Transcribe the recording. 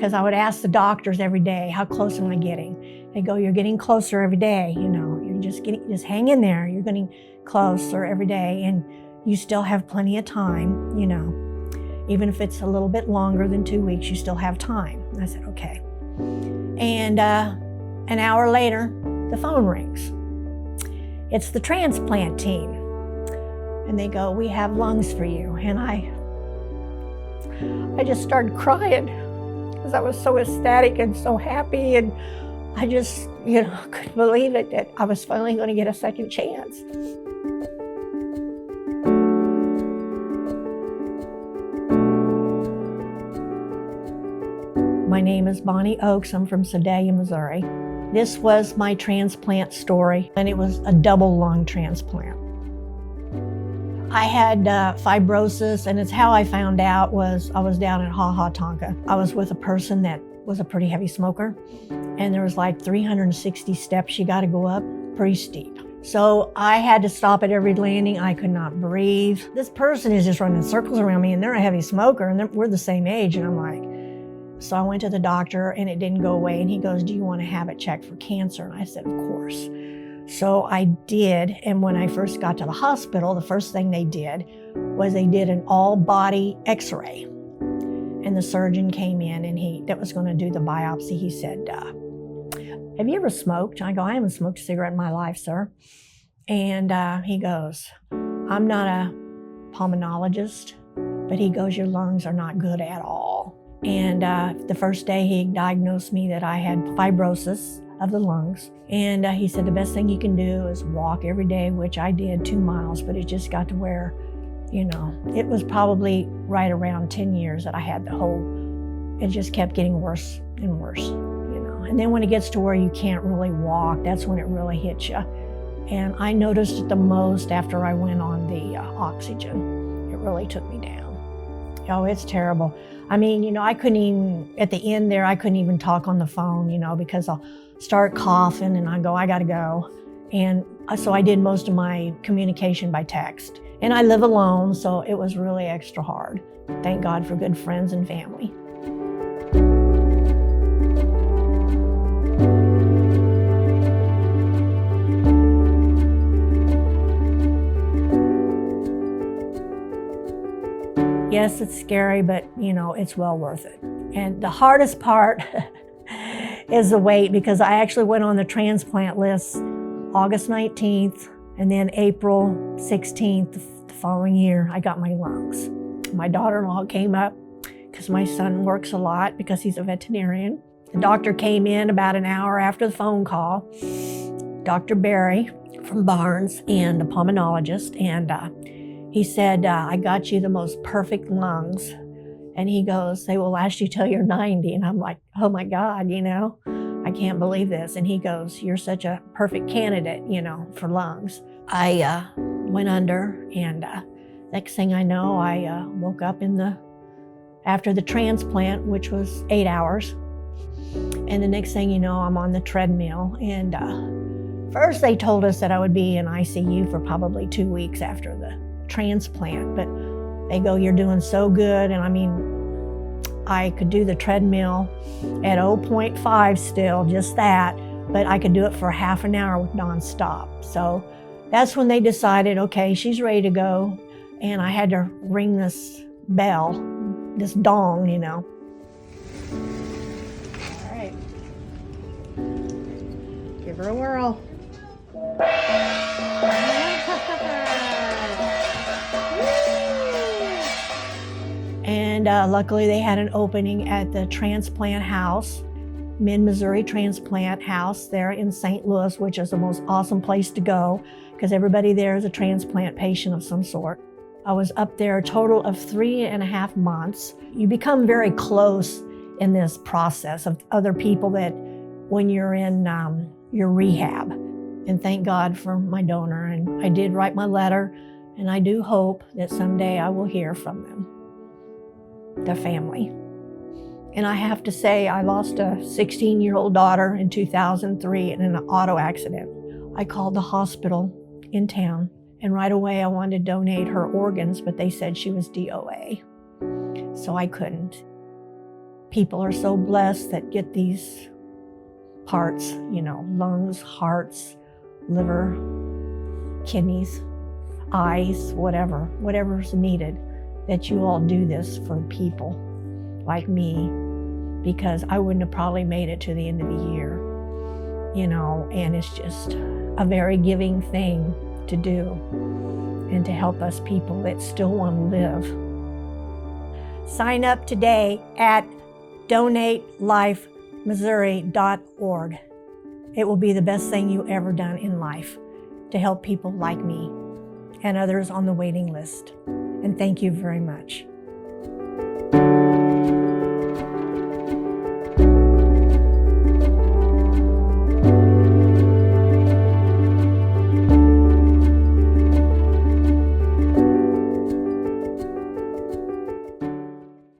because I would ask the doctors every day, how close am I getting? They go, you're getting closer every day, you're just hang in there. You're getting closer every day, and you still have plenty of time, Even if it's a little bit longer than 2 weeks, you still have time. And I said, okay. And an hour later, the phone rings. It's the transplant team. And they go, we have lungs for you. And I just started crying because I was so ecstatic and so happy. And I just, couldn't believe it that I was finally going to get a second chance. My name is Bonnie Oakes. I'm from Sedalia, Missouri. This was my transplant story, and it was a double lung transplant. I had fibrosis, and it's how I found out was I was down at Ha Ha Tonka. I was with a person that was a pretty heavy smoker, and there was like 360 steps you got to go up, pretty steep. So I had to stop at every landing. I could not breathe. This person is just running circles around me, and they're a heavy smoker, and we're the same age, and I'm like, so I went to the doctor, and it didn't go away, and he goes, do you want to have it checked for cancer? And I said, of course. So I did, and when I first got to the hospital, the first thing they did was they did an all-body x-ray. And the surgeon came in, and that was going to do the biopsy. He said, have you ever smoked? And I go, I haven't smoked a cigarette in my life, sir. And he goes, I'm not a pulmonologist, but he goes, your lungs are not good at all. And the first day he diagnosed me that I had fibrosis of the lungs. And he said, the best thing you can do is walk every day, which I did 2 miles, but it just got to where, it was probably right around 10 years that I had it just kept getting worse and worse, And then when it gets to where you can't really walk, that's when it really hits you. And I noticed it the most after I went on the oxygen. It really took me down. Oh, it's terrible. I mean, I couldn't even, at the end there, I couldn't even talk on the phone, because I'll start coughing and I go, I gotta go. And so I did most of my communication by text. And I live alone, so it was really extra hard. Thank God for good friends and family. Yes, it's scary, but it's well worth it. And the hardest part is the wait, because I actually went on the transplant list August 19th, and then April 16th, the following year, I got my lungs. My daughter-in-law came up because my son works a lot because he's a veterinarian. The doctor came in about an hour after the phone call, Dr. Barry from Barnes, and a pulmonologist, and he said, I got you the most perfect lungs. And he goes, they will last you till you're 90. And I'm like, oh my God, I can't believe this. And he goes, you're such a perfect candidate, for lungs. I went under, and next thing I know, I woke up after the transplant, which was 8 hours. And the next thing you know, I'm on the treadmill. And first they told us that I would be in ICU for probably 2 weeks after the transplant, but they go, you're doing so good. And I mean, I could do the treadmill at 0.5 still, just that, but I could do it for half an hour with nonstop. So that's when they decided, okay, she's ready to go. And I had to ring this bell, this dong, All right. Give her a whirl. And luckily they had an opening at the transplant house, Mid-Missouri Transplant House there in St. Louis, which is the most awesome place to go because everybody there is a transplant patient of some sort. I was up there a total of 3.5 months. You become very close in this process of other people that when you're in your rehab. And thank God for my donor. And I did write my letter, and I do hope that someday I will hear from them, their family. And I have to say, I lost a 16-year-old daughter in 2003 in an auto accident. I called the hospital in town, and right away I wanted to donate her organs, but they said she was DOA, so I couldn't. people are so blessed that get these parts, lungs, hearts, liver, kidneys, eyes, whatever's needed, that you all do this for people like me, because I wouldn't have probably made it to the end of the year, and it's just a very giving thing to do and to help us people that still want to live. Sign up today at donatelifemissouri.org. It will be the best thing you ever done in life to help people like me and others on the waiting list. And thank you very much.